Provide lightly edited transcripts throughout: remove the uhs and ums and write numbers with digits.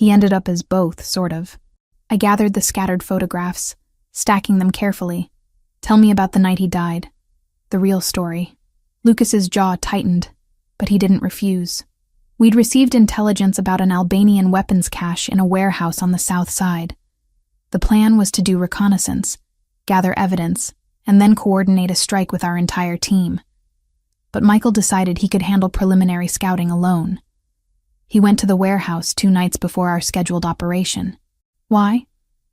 He ended up as both, sort of. I gathered the scattered photographs, stacking them carefully. Tell me about the night he died. The real story. Lucas's jaw tightened, but he didn't refuse. We'd received intelligence about an Albanian weapons cache in a warehouse on the south side. The plan was to do reconnaissance, gather evidence, and then coordinate a strike with our entire team. But Michael decided he could handle preliminary scouting alone. He went to the warehouse 2 nights before our scheduled operation. Why?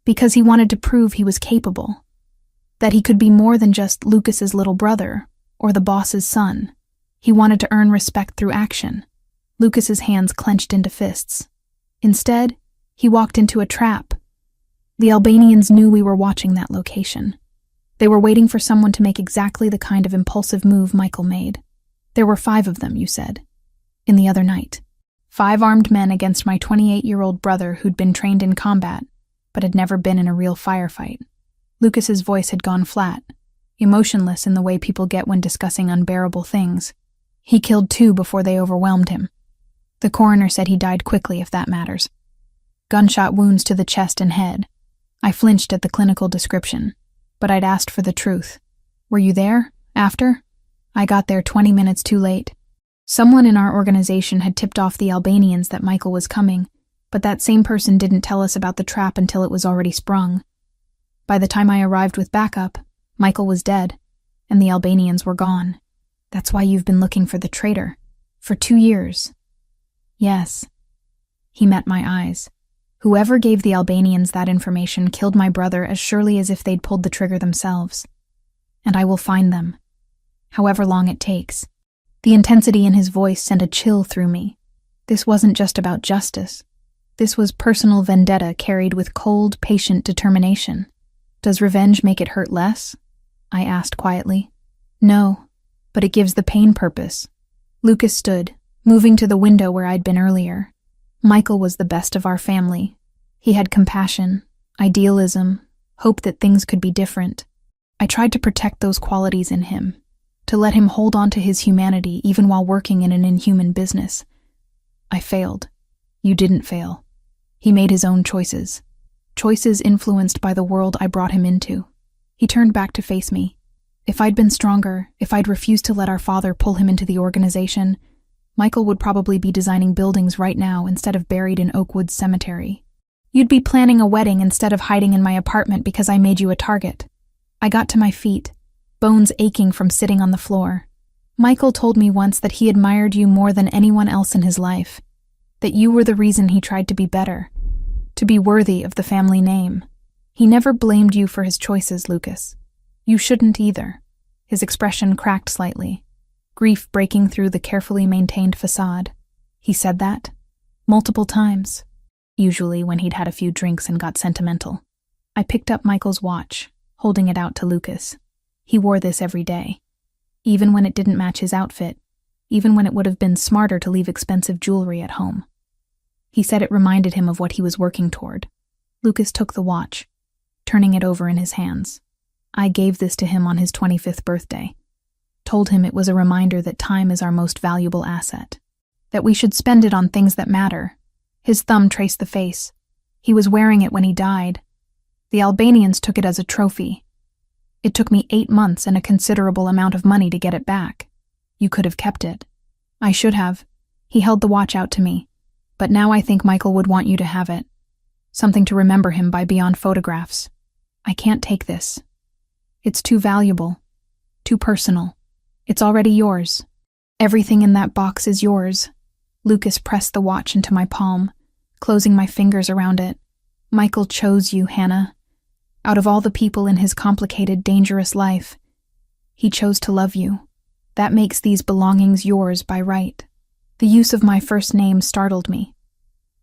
Because he wanted to prove he was capable. That he could be more than just Lucas's little brother or the boss's son. He wanted to earn respect through action. Lucas's hands clenched into fists. Instead, he walked into a trap. The Albanians knew we were watching that location. They were waiting for someone to make exactly the kind of impulsive move Michael made. There were 5 of them, you said, in the other night. 5 armed men against my 28-year-old brother who'd been trained in combat, but had never been in a real firefight. Lucas's voice had gone flat, emotionless in the way people get when discussing unbearable things. He killed 2 before they overwhelmed him. The coroner said he died quickly, if that matters. Gunshot wounds to the chest and head. I flinched at the clinical description, but I'd asked for the truth. Were you there? After? I got there 20 minutes too late. Someone in our organization had tipped off the Albanians that Michael was coming, but that same person didn't tell us about the trap until it was already sprung. By the time I arrived with backup, Michael was dead, and the Albanians were gone. That's why you've been looking for the traitor. For 2 years. Yes. He met my eyes. Whoever gave the Albanians that information killed my brother as surely as if they'd pulled the trigger themselves. And I will find them. However long it takes. The intensity in his voice sent a chill through me. This wasn't just about justice. This was personal vendetta carried with cold, patient determination. Does revenge make it hurt less? I asked quietly. No, but it gives the pain purpose. Lucas stood, moving to the window where I'd been earlier. Michael was the best of our family. He had compassion, idealism, hope that things could be different. I tried to protect those qualities in him, to let him hold on to his humanity even while working in an inhuman business. I failed. You didn't fail. He made his own choices. Choices influenced by the world I brought him into. He turned back to face me. If I'd been stronger, if I'd refused to let our father pull him into the organization, Michael would probably be designing buildings right now instead of buried in Oakwood Cemetery. You'd be planning a wedding instead of hiding in my apartment because I made you a target. I got to my feet, bones aching from sitting on the floor. Michael told me once that he admired you more than anyone else in his life, that you were the reason he tried to be better, to be worthy of the family name. He never blamed you for his choices, Lucas. You shouldn't either. His expression cracked slightly, grief breaking through the carefully maintained facade. He said that multiple times, usually when he'd had a few drinks and got sentimental. I picked up Michael's watch, holding it out to Lucas. He wore this every day, even when it didn't match his outfit, even when it would have been smarter to leave expensive jewelry at home. He said it reminded him of what he was working toward. Lucas took the watch, turning it over in his hands. I gave this to him on his 25th birthday. Told him it was a reminder that time is our most valuable asset, that we should spend it on things that matter. His thumb traced the face. He was wearing it when he died. The Albanians took it as a trophy. It took me 8 months and a considerable amount of money to get it back. You could have kept it. I should have. He held the watch out to me. But now I think Michael would want you to have it. Something to remember him by beyond photographs. I can't take this. It's too valuable. Too personal. It's already yours. Everything in that box is yours. Lucas pressed the watch into my palm, closing my fingers around it. Michael chose you, Hannah. Out of all the people in his complicated, dangerous life, he chose to love you. That makes these belongings yours by right. The use of my first name startled me.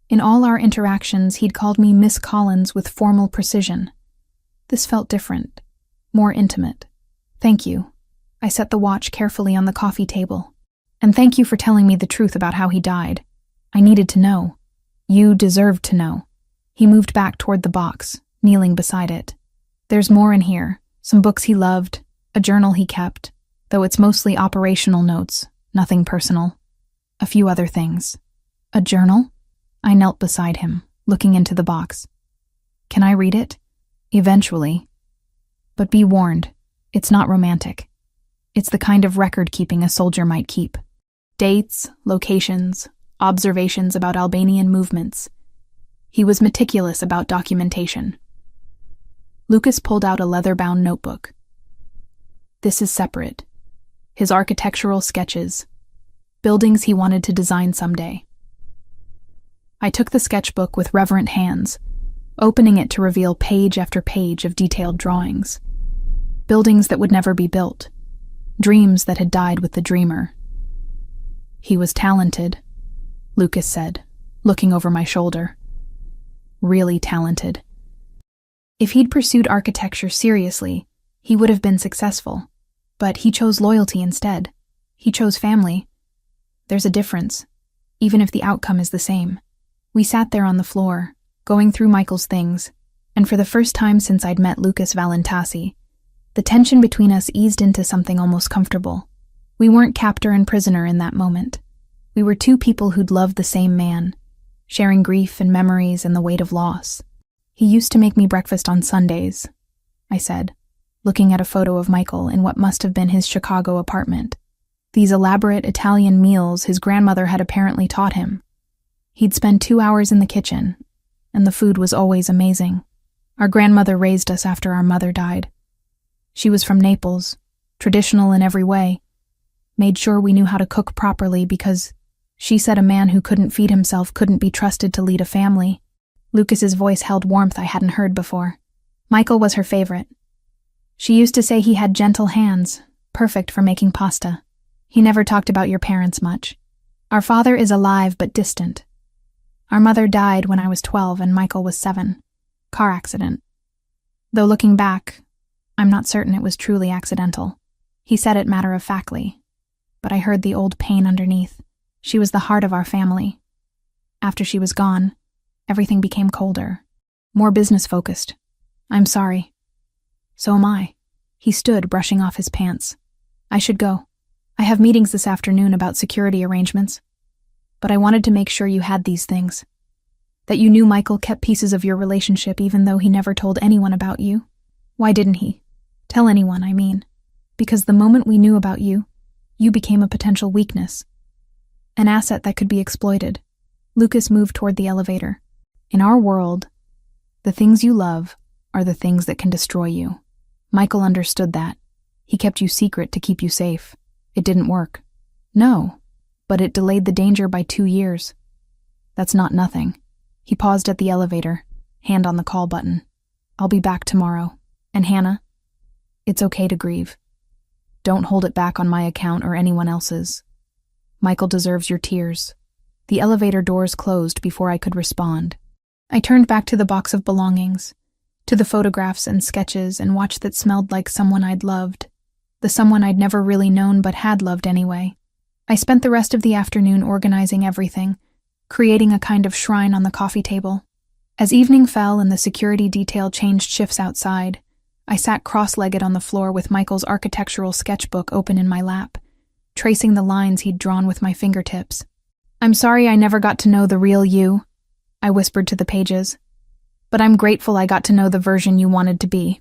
In all our interactions, he'd called me Miss Collins with formal precision. This felt different, more intimate. Thank you. I set the watch carefully on the coffee table. And thank you for telling me the truth about how he died. I needed to know. You deserved to know. He moved back toward the box, kneeling beside it. There's more in here. Some books he loved, a journal he kept, though it's mostly operational notes, nothing personal. A few other things. A journal? I knelt beside him, looking into the box. Can I read it? Eventually. But be warned, it's not romantic. It's the kind of record-keeping a soldier might keep. Dates, locations, observations about Albanian movements. He was meticulous about documentation. Lucas pulled out a leather-bound notebook. This is separate. His architectural sketches. Buildings he wanted to design someday. I took the sketchbook with reverent hands, opening it to reveal page after page of detailed drawings. Buildings that would never be built. Dreams that had died with the dreamer. He was talented, Lucas said, looking over my shoulder. Really talented. If he'd pursued architecture seriously, he would have been successful. But he chose loyalty instead. He chose family. There's a difference, even if the outcome is the same. We sat there on the floor, going through Michael's things, and for the first time since I'd met Lucas Valentasi, the tension between us eased into something almost comfortable. We weren't captor and prisoner in that moment. We were two people who'd loved the same man, sharing grief and memories and the weight of loss. He used to make me breakfast on Sundays, I said, looking at a photo of Michael in what must have been his Chicago apartment. These elaborate Italian meals his grandmother had apparently taught him. He'd spend 2 hours in the kitchen, and the food was always amazing. Our grandmother raised us after our mother died. She was from Naples, traditional in every way, made sure we knew how to cook properly because she said a man who couldn't feed himself couldn't be trusted to lead a family. Lucas's voice held warmth I hadn't heard before. Michael was her favorite. She used to say he had gentle hands, perfect for making pasta. He never talked about your parents much. Our father is alive but distant. Our mother died when I was 12 and Michael was 7. Car accident. Though looking back, I'm not certain it was truly accidental. He said it matter-of-factly, but I heard the old pain underneath. She was the heart of our family. After she was gone, everything became colder, more business-focused. I'm sorry. So am I. He stood, brushing off his pants. I should go. I have meetings this afternoon about security arrangements. But I wanted to make sure you had these things. That you knew Michael kept pieces of your relationship even though he never told anyone about you. Why didn't he? Tell anyone, I mean. Because the moment we knew about you, you became a potential weakness. An asset that could be exploited. Lucas moved toward the elevator. In our world, the things you love are the things that can destroy you. Michael understood that. He kept you secret to keep you safe. It didn't work. No, but it delayed the danger by 2 years. That's not nothing. He paused at the elevator, hand on the call button. I'll be back tomorrow. And Hannah, it's okay to grieve. Don't hold it back on my account or anyone else's. Michael deserves your tears. The elevator doors closed before I could respond. I turned back to the box of belongings, to the photographs and sketches and watch that smelled like someone I'd loved, the someone I'd never really known but had loved anyway. I spent the rest of the afternoon organizing everything, creating a kind of shrine on the coffee table. As evening fell and the security detail changed shifts outside, I sat cross-legged on the floor with Michael's architectural sketchbook open in my lap, tracing the lines he'd drawn with my fingertips. I'm sorry I never got to know the real you, I whispered to the pages. But I'm grateful I got to know the version you wanted to be.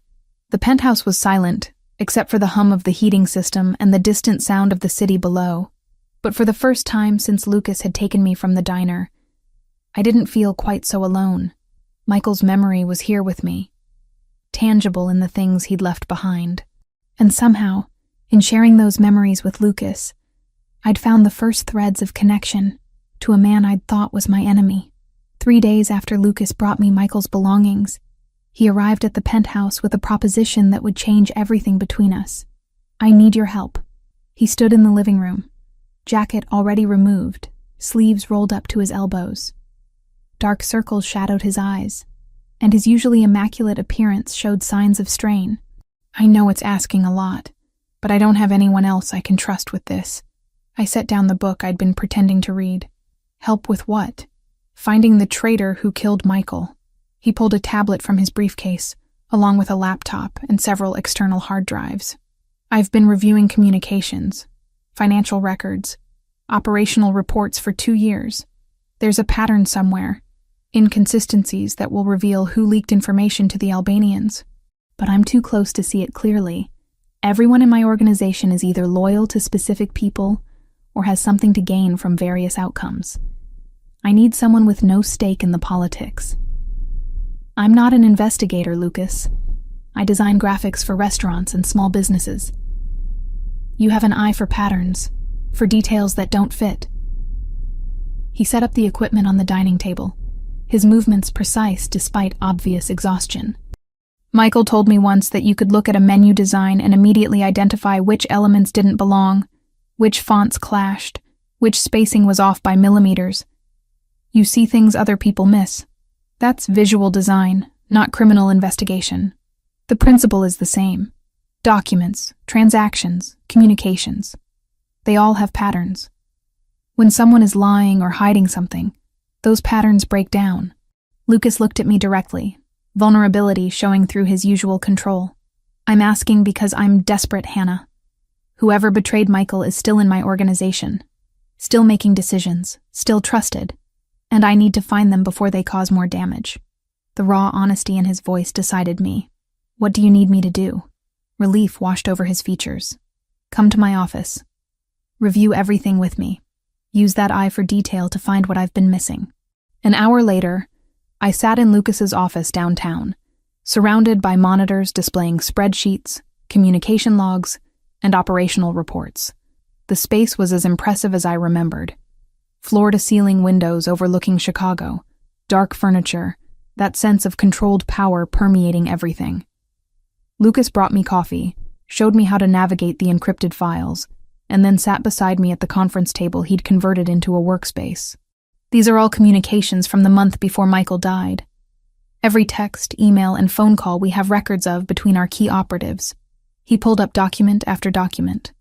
The penthouse was silent, except for the hum of the heating system and the distant sound of the city below. But for the first time since Lucas had taken me from the diner, I didn't feel quite so alone. Michael's memory was here with me, tangible in the things he'd left behind. And somehow, in sharing those memories with Lucas, I'd found the first threads of connection to a man I'd thought was my enemy. 3 days after Lucas brought me Michael's belongings, he arrived at the penthouse with a proposition that would change everything between us. I need your help. He stood in the living room, jacket already removed, sleeves rolled up to his elbows. Dark circles shadowed his eyes, and his usually immaculate appearance showed signs of strain. I know it's asking a lot, but I don't have anyone else I can trust with this. I set down the book I'd been pretending to read. Help with what? Finding the traitor who killed Michael. He pulled a tablet from his briefcase, along with a laptop and several external hard drives. I've been reviewing communications, financial records, operational reports for 2 years. There's a pattern somewhere. Inconsistencies that will reveal who leaked information to the Albanians. But I'm too close to see it clearly. Everyone in my organization is either loyal to specific people or has something to gain from various outcomes. I need someone with no stake in the politics. I'm not an investigator, Lucas. I design graphics for restaurants and small businesses. You have an eye for patterns, for details that don't fit. He set up the equipment on the dining table, his movements precise despite obvious exhaustion. Michael told me once that you could look at a menu design and immediately identify which elements didn't belong, which fonts clashed, which spacing was off by millimeters. You see things other people miss. That's visual design, not criminal investigation. The principle is the same. Documents, transactions, communications. They all have patterns. When someone is lying or hiding something, those patterns break down. Lucas looked at me directly, vulnerability showing through his usual control. I'm asking because I'm desperate, Hannah. Whoever betrayed Michael is still in my organization, still making decisions, still trusted, and I need to find them before they cause more damage. The raw honesty in his voice decided me. What do you need me to do? Relief washed over his features. Come to my office. Review everything with me. Use that eye for detail to find what I've been missing. An hour later, I sat in Lucas's office downtown, surrounded by monitors displaying spreadsheets, communication logs, and operational reports. The space was as impressive as I remembered. Floor-to-ceiling windows overlooking Chicago, dark furniture, that sense of controlled power permeating everything. Lucas brought me coffee, showed me how to navigate the encrypted files, and then sat beside me at the conference table he'd converted into a workspace. These are all communications from the month before Michael died. Every text, email, and phone call we have records of between our key operatives. He pulled up document after document.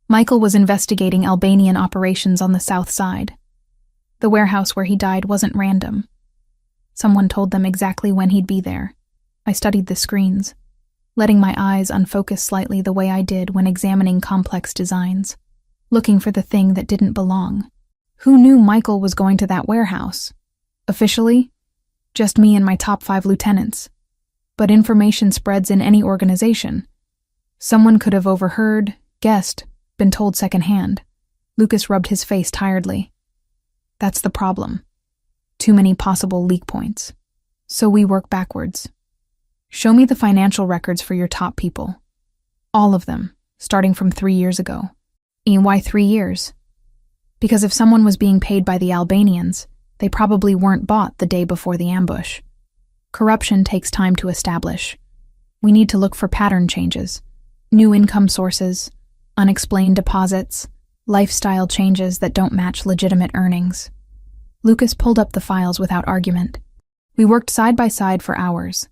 Michael was investigating Albanian operations on the south side. The warehouse where he died wasn't random. Someone told them exactly when he'd be there. I studied the screens, letting my eyes unfocus slightly the way I did when examining complex designs, looking for the thing that didn't belong. Who knew Michael was going to that warehouse? Officially, just me and my top 5 lieutenants. But information spreads in any organization. Someone could have overheard, guessed, been told secondhand. Lucas rubbed his face tiredly. That's the problem. Too many possible leak points. So we work backwards. Show me the financial records for your top people. All of them, starting from 3 years ago. And why 3 years? Because if someone was being paid by the Albanians, they probably weren't bought the day before the ambush. Corruption takes time to establish. We need to look for pattern changes, new income sources, unexplained deposits, lifestyle changes that don't match legitimate earnings. Lucas pulled up the files without argument. We worked side by side for hours,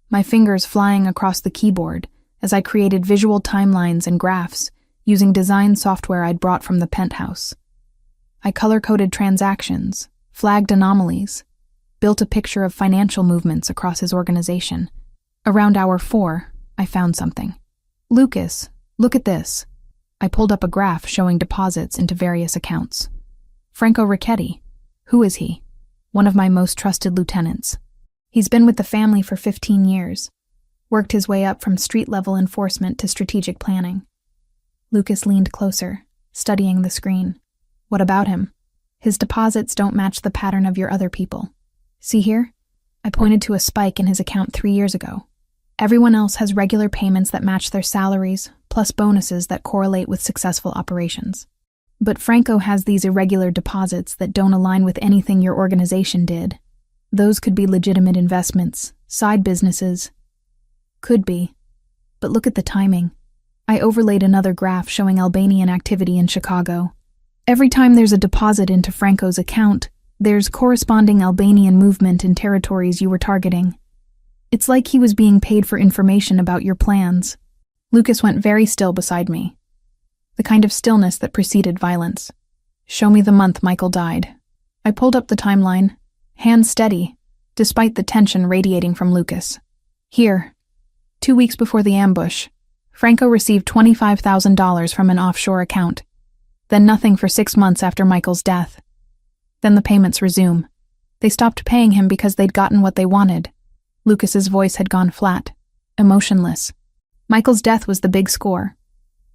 my fingers flying across the keyboard as I created visual timelines and graphs using design software I'd brought from the penthouse. I color-coded transactions, flagged anomalies, built a picture of financial movements across his organization. Around hour 4, I found something. Lucas, look at this. I pulled up a graph showing deposits into various accounts. Franco Ricchetti. Who is he? One of my most trusted lieutenants. He's been with the family for 15 years, worked his way up from street-level enforcement to strategic planning. Lucas leaned closer, studying the screen. What about him? His deposits don't match the pattern of your other people. See here? I pointed to a spike in his account 3 years ago. Everyone else has regular payments that match their salaries, plus bonuses that correlate with successful operations. But Franco has these irregular deposits that don't align with anything your organization did. Those could be legitimate investments, side businesses. Could be. But look at the timing. I overlaid another graph showing Albanian activity in Chicago. Every time there's a deposit into Franco's account, there's corresponding Albanian movement in territories you were targeting. It's like he was being paid for information about your plans. Lucas went very still beside me. The kind of stillness that preceded violence. Show me the month Michael died. I pulled up the timeline, hands steady, despite the tension radiating from Lucas. Here, 2 weeks before the ambush, Franco received $25,000 from an offshore account. Then nothing for 6 months after Michael's death. Then the payments resume. They stopped paying him because they'd gotten what they wanted. Lucas's voice had gone flat, emotionless. Michael's death was the big score.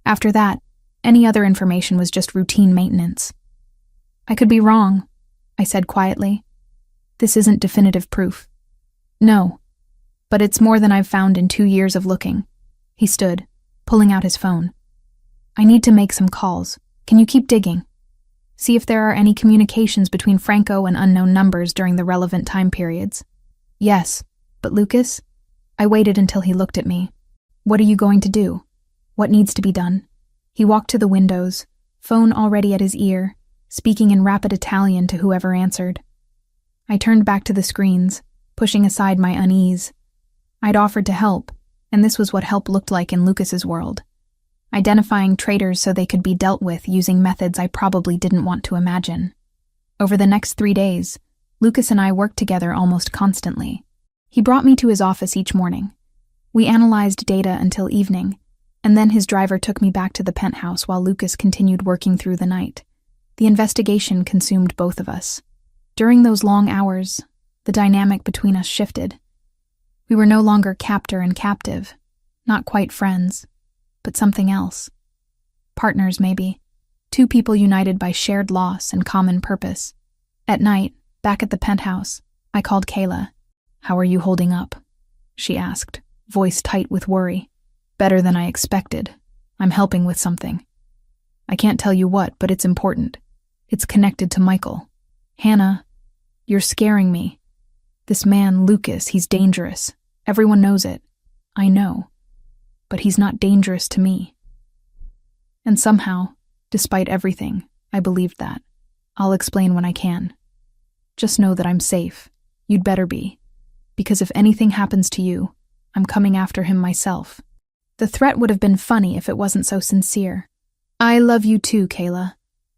After that, any other information was just routine maintenance. I could be wrong, I said quietly. This isn't definitive proof. No, but it's more than I've found in 2 years of looking. He stood, pulling out his phone. I need to make some calls. Can you keep digging? See if there are any communications between Franco and unknown numbers during the relevant time periods. Yes, but Lucas? I waited until he looked at me. What are you going to do? What needs to be done? He walked to the windows, phone already at his ear, speaking in rapid Italian to whoever answered. I turned back to the screens, pushing aside my unease. I'd offered to help, and this was what help looked like in Lucas's world. Identifying traitors so they could be dealt with using methods I probably didn't want to imagine. Over the next 3 days, Lucas and I worked together almost constantly. He brought me to his office each morning. We analyzed data until evening, and then his driver took me back to the penthouse while Lucas continued working through the night. The investigation consumed both of us. During those long hours, the dynamic between us shifted. We were no longer captor and captive, not quite friends, but something else. Partners, maybe. 2 people united by shared loss and common purpose. At night, back at the penthouse, I called Kayla. "How are you holding up?" she asked, voice tight with worry. "Better than I expected. I'm helping with something. I can't tell you what, but it's important. It's connected to Michael. Hannah, you're scaring me. This man, Lucas, he's dangerous. Everyone knows it. I know. But he's not dangerous to me." And somehow, despite everything, I believed that. I'll explain when I can. Just know that I'm safe. You'd better be. Because if anything happens to you, I'm coming after him myself. The threat would have been funny if it wasn't so sincere. I love you too, Kayla.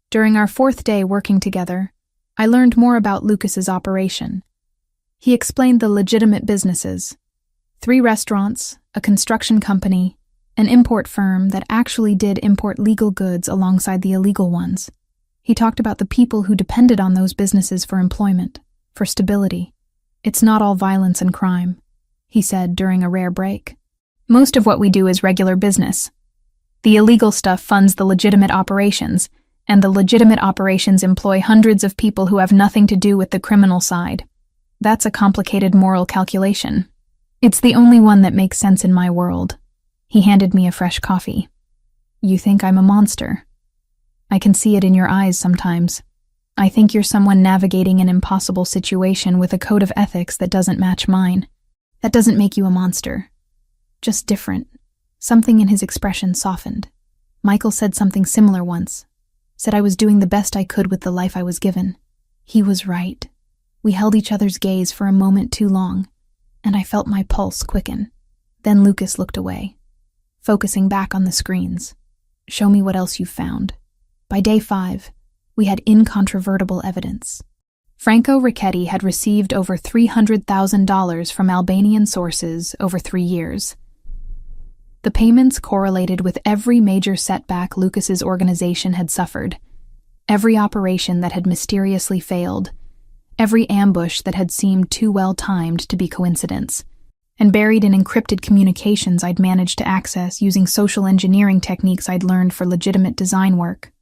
During our 4th day working together, I learned more about Lucas's operation. He explained the legitimate businesses. 3 restaurants, a construction company, an import firm that actually did import legal goods alongside the illegal ones. He talked about the people who depended on those businesses for employment, for stability. It's not all violence and crime, he said during a rare break. Most of what we do is regular business. The illegal stuff funds the legitimate operations, and the legitimate operations employ hundreds of people who have nothing to do with the criminal side. That's a complicated moral calculation. It's the only one that makes sense in my world. He handed me a fresh coffee. You think I'm a monster? I can see it in your eyes sometimes. I think you're someone navigating an impossible situation with a code of ethics that doesn't match mine. That doesn't make you a monster. Just different. Something in his expression softened. Michael said something similar once. Said I was doing the best I could with the life I was given. He was right. We held each other's gaze for a moment too long, and I felt my pulse quicken. Then Lucas looked away, focusing back on the screens. Show me what else you've found. By day 5, we had incontrovertible evidence. Franco Ricchetti had received over $300,000 from Albanian sources over 3 years. The payments correlated with every major setback Lucas's organization had suffered, every operation that had mysteriously failed, every ambush that had seemed too well timed to be coincidence, and buried in encrypted communications I'd managed to access using social engineering techniques I'd learned for legitimate design work.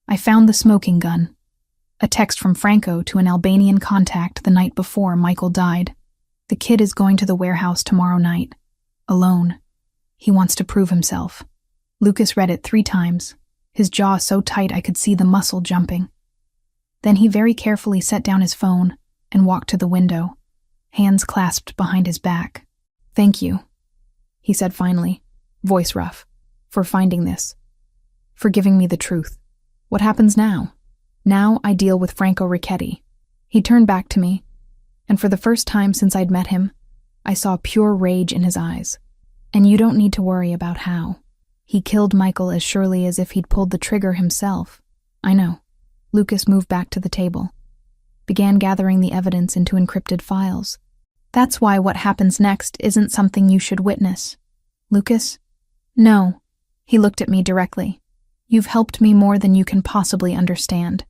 I found the smoking gun, a text from Franco to an Albanian contact the night before Michael died. The kid is going to the warehouse tomorrow night, alone. He wants to prove himself. Lucas read it 3 times, his jaw so tight I could see the muscle jumping. Then he very carefully set down his phone and walked to the window, hands clasped behind his back. "Thank you," he said finally, voice rough, "for finding this, for giving me the truth. What happens now? Now I deal with Franco Ricchetti." He turned back to me, and for the first time since I'd met him, I saw pure rage in his eyes. "And you don't need to worry about how. He killed Michael as surely as if he'd pulled the trigger himself." "I know." Lucas moved back to the table, began gathering the evidence into encrypted files. "That's why what happens next isn't something you should witness." "Lucas?" "No." He looked at me directly. "You've helped me more than you can possibly understand.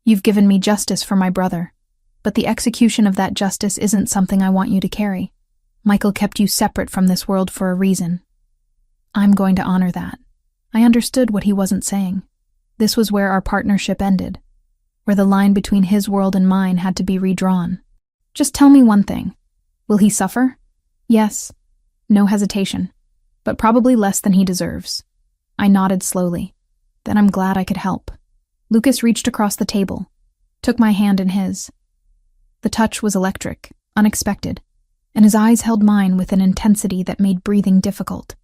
You've given me justice for my brother. But the execution of that justice isn't something I want you to carry. Michael kept you separate from this world for a reason. I'm going to honor that. I understood what he wasn't saying. This was where our partnership ended, where the line between his world and mine had to be redrawn. Just tell me one thing. Will he suffer? Yes. No hesitation. But probably less than he deserves. I nodded slowly. Then I'm glad I could help. Lucas reached across the table, took my hand in his. The touch was electric, unexpected, and his eyes held mine with an intensity that made breathing difficult.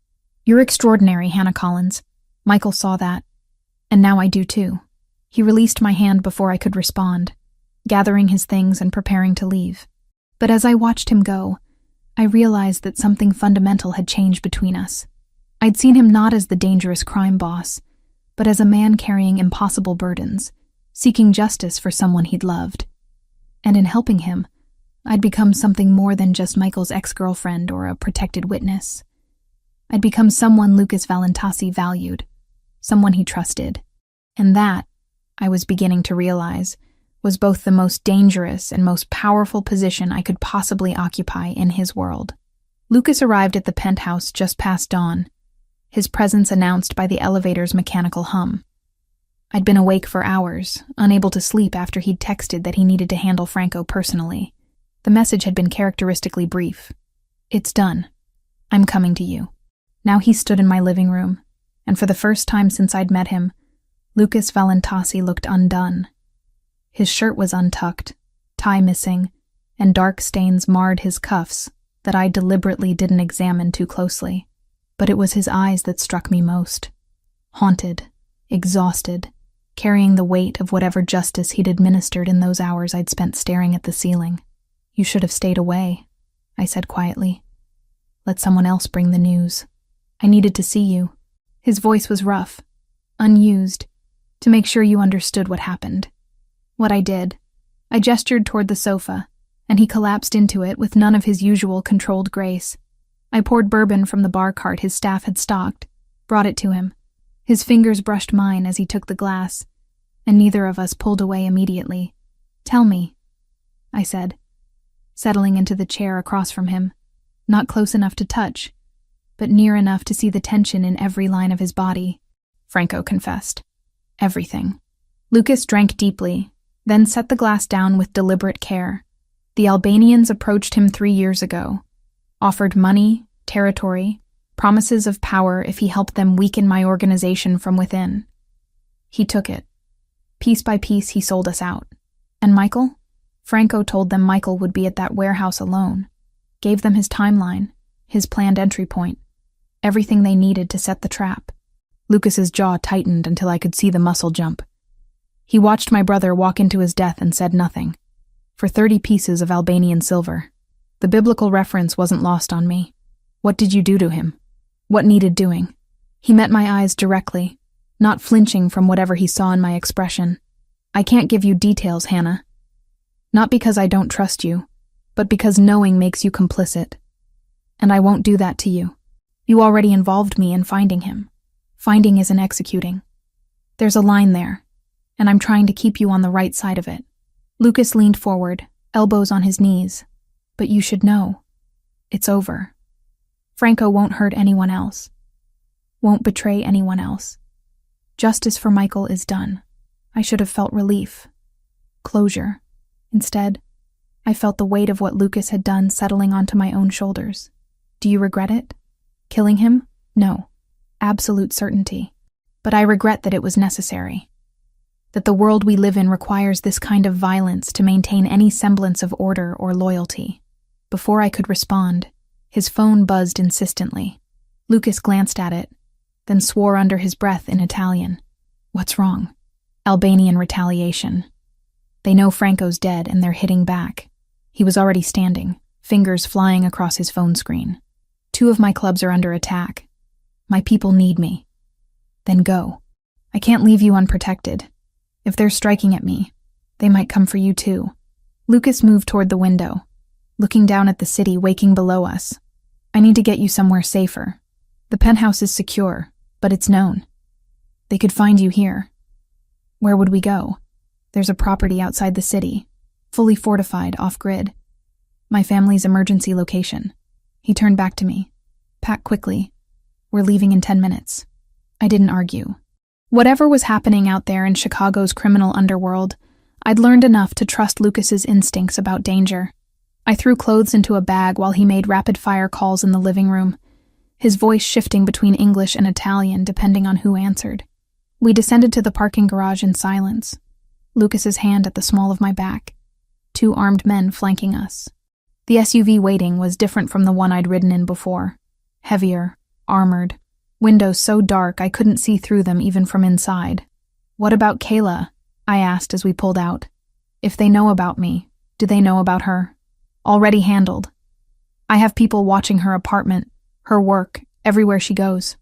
You're extraordinary, Hannah Collins. Michael saw that. And now I do too. He released my hand before I could respond, gathering his things and preparing to leave. But as I watched him go, I realized that something fundamental had changed between us. I'd seen him not as the dangerous crime boss, but as a man carrying impossible burdens, seeking justice for someone he'd loved. And in helping him, I'd become something more than just Michael's ex-girlfriend or a protected witness. I'd become someone Lucas Valentasi valued, someone he trusted. And that, I was beginning to realize, was both the most dangerous and most powerful position I could possibly occupy in his world. Lucas arrived at the penthouse just past dawn, his presence announced by the elevator's mechanical hum. I'd been awake for hours, unable to sleep after he'd texted that he needed to handle Franco personally. The message had been characteristically brief. It's done. I'm coming to you. Now he stood in my living room, and for the first time since I'd met him, Lucas Valentasi looked undone. His shirt was untucked, tie missing, and dark stains marred his cuffs that I deliberately didn't examine too closely. But it was his eyes that struck me most. Haunted, exhausted, carrying the weight of whatever justice he'd administered in those hours I'd spent staring at the ceiling. You should have stayed away, I said quietly. Let someone else bring the news. I needed to see you. His voice was rough, unused, to make sure you understood what happened. What I did. I gestured toward the sofa, and he collapsed into it with none of his usual controlled grace. I poured bourbon from the bar cart his staff had stocked, brought it to him. His fingers brushed mine as he took the glass, and neither of us pulled away immediately. Tell me, I said, settling into the chair across from him, not close enough to touch, but near enough to see the tension in every line of his body. Franco confessed. Everything. Lucas drank deeply, then set the glass down with deliberate care. The Albanians approached him 3 years ago, offered money, territory, promises of power if he helped them weaken my organization from within. He took it. Piece by piece, he sold us out. And Michael? Franco told them Michael would be at that warehouse alone, gave them his timeline, his planned entry point, everything they needed to set the trap. Lucas's jaw tightened until I could see the muscle jump. He watched my brother walk into his death and said nothing. For 30 pieces of Albanian silver. The biblical reference wasn't lost on me. What did you do to him? What needed doing? He met my eyes directly, not flinching from whatever he saw in my expression. I can't give you details, Hannah. Not because I don't trust you, but because knowing makes you complicit. And I won't do that to you. You already involved me in finding him. Finding isn't executing. There's a line there, and I'm trying to keep you on the right side of it. Lucas leaned forward, elbows on his knees. But you should know. It's over. Franco won't hurt anyone else. Won't betray anyone else. Justice for Michael is done. I should have felt relief. Closure. Instead, I felt the weight of what Lucas had done settling onto my own shoulders. Do you regret it? Killing him? No. Absolute certainty. But I regret that it was necessary. That the world we live in requires this kind of violence to maintain any semblance of order or loyalty. Before I could respond, his phone buzzed insistently. Lucas glanced at it, then swore under his breath in Italian. What's wrong? Albanian retaliation. They know Franco's dead and they're hitting back. He was already standing, fingers flying across his phone screen. 2 of my clubs are under attack. My people need me. Then go. I can't leave you unprotected. If they're striking at me, they might come for you too. Lucas moved toward the window, looking down at the city waking below us. I need to get you somewhere safer. The penthouse is secure, but it's known. They could find you here. Where would we go? There's a property outside the city. fully fortified, off-grid. My family's emergency location. He turned back to me. Pack quickly. We're leaving in 10 minutes. I didn't argue. Whatever was happening out there in Chicago's criminal underworld, I'd learned enough to trust Lucas's instincts about danger. I threw clothes into a bag while he made rapid-fire calls in the living room, his voice shifting between English and Italian depending on who answered. We descended to the parking garage in silence, Lucas's hand at the small of my back, 2 armed men flanking us. The SUV waiting was different from the one I'd ridden in before. Heavier, armored, windows so dark I couldn't see through them even from inside. "What about Kayla?" I asked as we pulled out. "If they know about me, do they know about her?" "Already handled. I have people watching her apartment, her work, everywhere she goes.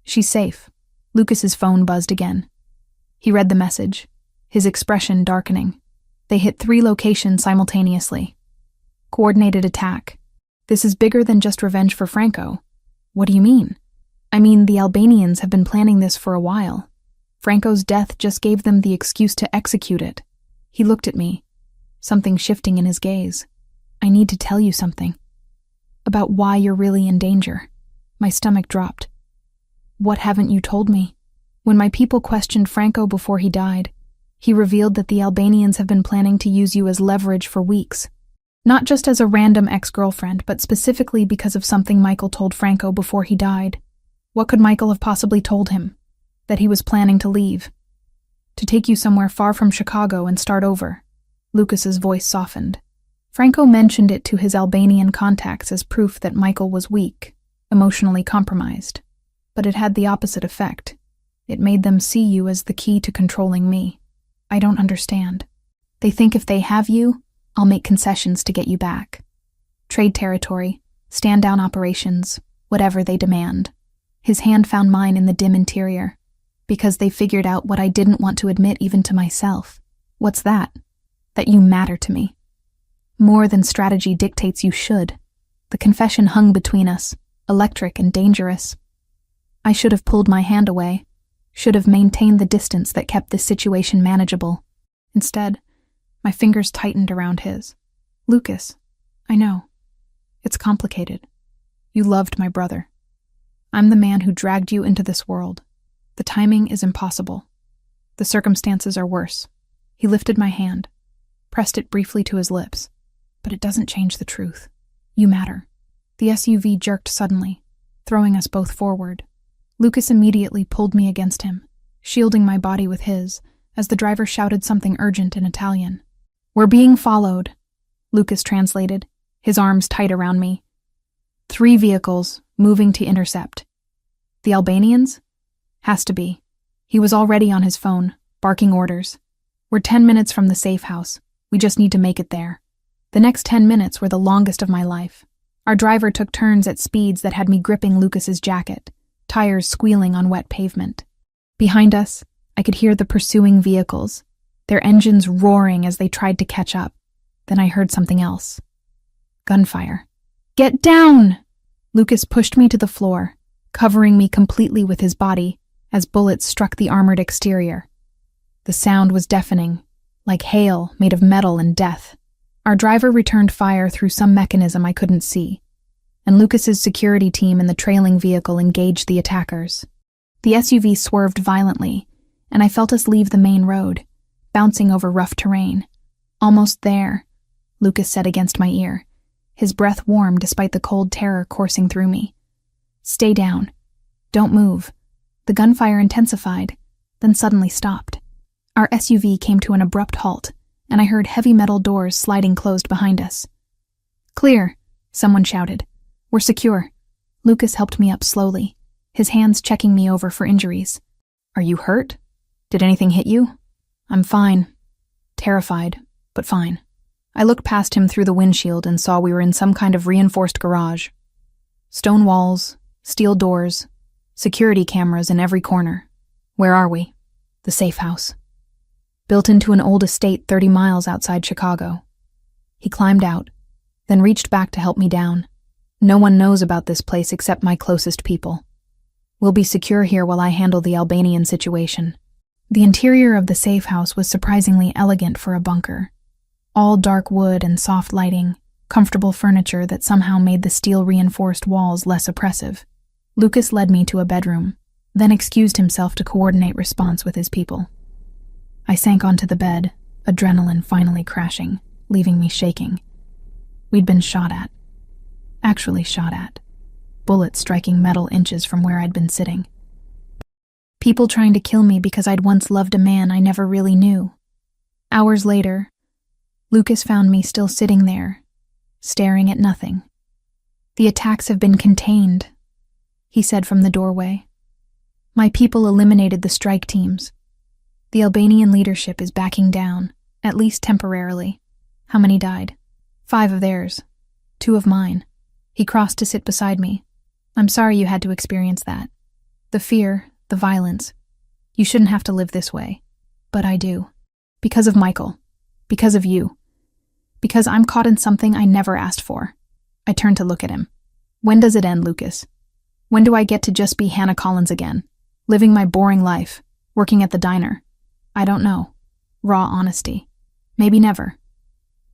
She's safe." Lucas's phone buzzed again. He read the message, his expression darkening. They hit 3 locations simultaneously. Coordinated attack. This is bigger than just revenge for Franco. What do you mean? I mean, the Albanians have been planning this for a while. Franco's death just gave them the excuse to execute it. He looked at me, something shifting in his gaze. "I need to tell you something. About why you're really in danger." My stomach dropped. "What haven't you told me?" When my people questioned Franco before he died, he revealed that the Albanians have been planning to use you as leverage for weeks. Not just as a random ex-girlfriend, but specifically because of something Michael told Franco before he died. What could Michael have possibly told him? That he was planning to leave. To take you somewhere far from Chicago and start over. Lucas's voice softened. Franco mentioned it to his Albanian contacts as proof that Michael was weak, emotionally compromised. But it had the opposite effect. It made them see you as the key to controlling me. I don't understand. They think if they have you, I'll make concessions to get you back. Trade territory, stand-down operations, whatever they demand. His hand found mine in the dim interior. Because they figured out what I didn't want to admit even to myself. What's that? That you matter to me. More than strategy dictates you should. The confession hung between us, electric and dangerous. I should have pulled my hand away, should have maintained the distance that kept this situation manageable. Instead, my fingers tightened around his. "Lucas, I know. It's complicated. You loved my brother. I'm the man who dragged you into this world. The timing is impossible. The circumstances are worse." He lifted my hand, pressed it briefly to his lips. "But it doesn't change the truth. You matter." The SUV jerked suddenly, throwing us both forward. Lucas immediately pulled me against him, shielding my body with his, as the driver shouted something urgent in Italian. "We're being followed," Lucas translated, his arms tight around me. 3 vehicles, moving to intercept. The Albanians? Has to be. He was already on his phone, barking orders. "We're 10 minutes from the safe house. We just need to make it there." The next 10 minutes were the longest of my life. Our driver took turns at speeds that had me gripping Lucas's jacket, tires squealing on wet pavement. Behind us, I could hear the pursuing vehicles, their engines roaring as they tried to catch up. Then I heard something else. Gunfire. "Get down!" Lucas pushed me to the floor, covering me completely with his body as bullets struck the armored exterior. The sound was deafening, like hail made of metal and death. Our driver returned fire through some mechanism I couldn't see, and Lucas's security team in the trailing vehicle engaged the attackers. The SUV swerved violently, and I felt us leave the main road, bouncing over rough terrain. "Almost there," Lucas said against my ear, his breath warm despite the cold terror coursing through me. "Stay down. Don't move." The gunfire intensified, then suddenly stopped. Our SUV came to an abrupt halt, and I heard heavy metal doors sliding closed behind us. "Clear," someone shouted. "We're secure." Lucas helped me up slowly, his hands checking me over for injuries. "Are you hurt? Did anything hit you?" "I'm fine. Terrified, but fine." I looked past him through the windshield and saw we were in some kind of reinforced garage. Stone walls, steel doors, security cameras in every corner. "Where are we?" "The safe house. Built into an old estate 30 miles outside Chicago." He climbed out, then reached back to help me down. "No one knows about this place except my closest people. We'll be secure here while I handle the Albanian situation." The interior of the safe house was surprisingly elegant for a bunker. All dark wood and soft lighting, comfortable furniture that somehow made the steel-reinforced walls less oppressive. Lucas led me to a bedroom, then excused himself to coordinate response with his people. I sank onto the bed, adrenaline finally crashing, leaving me shaking. We'd been shot at. Actually shot at. Bullets striking metal inches from where I'd been sitting. People trying to kill me because I'd once loved a man I never really knew. Hours later, Lucas found me still sitting there, staring at nothing. "The attacks have been contained," he said from the doorway. "My people eliminated the strike teams. The Albanian leadership is backing down, at least temporarily." "How many died?" "5 of theirs. 2 of mine." He crossed to sit beside me. "I'm sorry you had to experience that. The fear, the violence. You shouldn't have to live this way. But I do. Because of Michael. Because of you. Because I'm caught in something I never asked for." I turned to look at him. "When does it end, Lucas? When do I get to just be Hannah Collins again? Living my boring life, working at the diner?" "I don't know." Raw honesty. "Maybe never.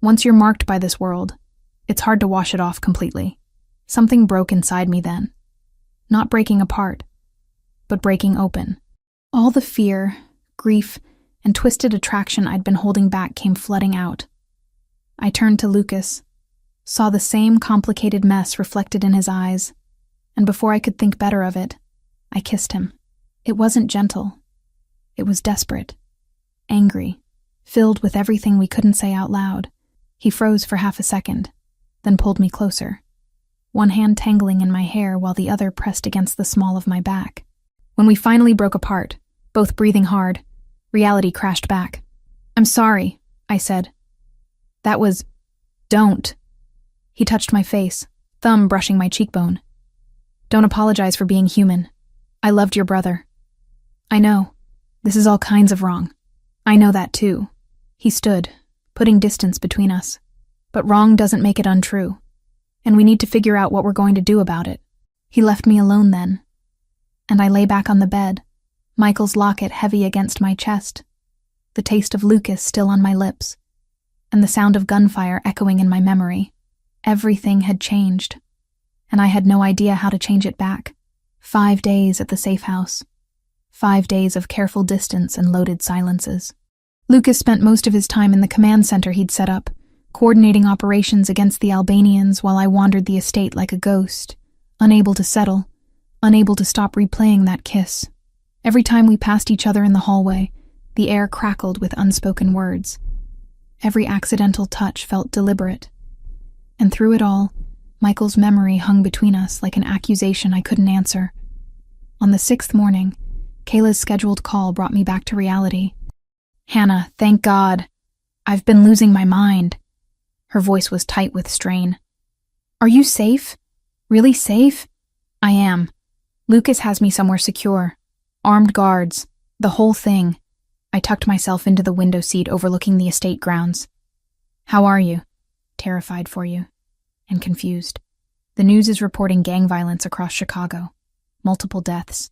Once you're marked by this world, it's hard to wash it off completely." Something broke inside me then. Not breaking apart, but breaking open. All the fear, grief, and twisted attraction I'd been holding back came flooding out. I turned to Lucas, saw the same complicated mess reflected in his eyes, and before I could think better of it, I kissed him. It wasn't gentle. It was desperate, angry, filled with everything we couldn't say out loud. He froze for half a second, then pulled me closer, one hand tangling in my hair while the other pressed against the small of my back. When we finally broke apart, both breathing hard, reality crashed back. "I'm sorry," I said. "That was... don't." He touched my face, thumb brushing my cheekbone. "Don't apologize for being human. I loved your brother." "I know. This is all kinds of wrong. I know that too." He stood, putting distance between us. "But wrong doesn't make it untrue. And we need to figure out what we're going to do about it." He left me alone then, and I lay back on the bed, Michael's locket heavy against my chest, the taste of Lucas still on my lips, and the sound of gunfire echoing in my memory. Everything had changed, and I had no idea how to change it back. 5 days at the safe house. 5 days of careful distance and loaded silences. Lucas spent most of his time in the command center he'd set up, coordinating operations against the Albanians while I wandered the estate like a ghost, unable to settle, unable to stop replaying that kiss. Every time we passed each other in the hallway, the air crackled with unspoken words. Every accidental touch felt deliberate. And through it all, Michael's memory hung between us like an accusation I couldn't answer. On the 6th morning, Kayla's scheduled call brought me back to reality. "Hannah, thank God. I've been losing my mind." Her voice was tight with strain. "Are you safe? Really safe?" "I am. Lucas has me somewhere secure. Armed guards. The whole thing." I tucked myself into the window seat overlooking the estate grounds. "How are you?" "Terrified for you. And confused. The news is reporting gang violence across Chicago. Multiple deaths.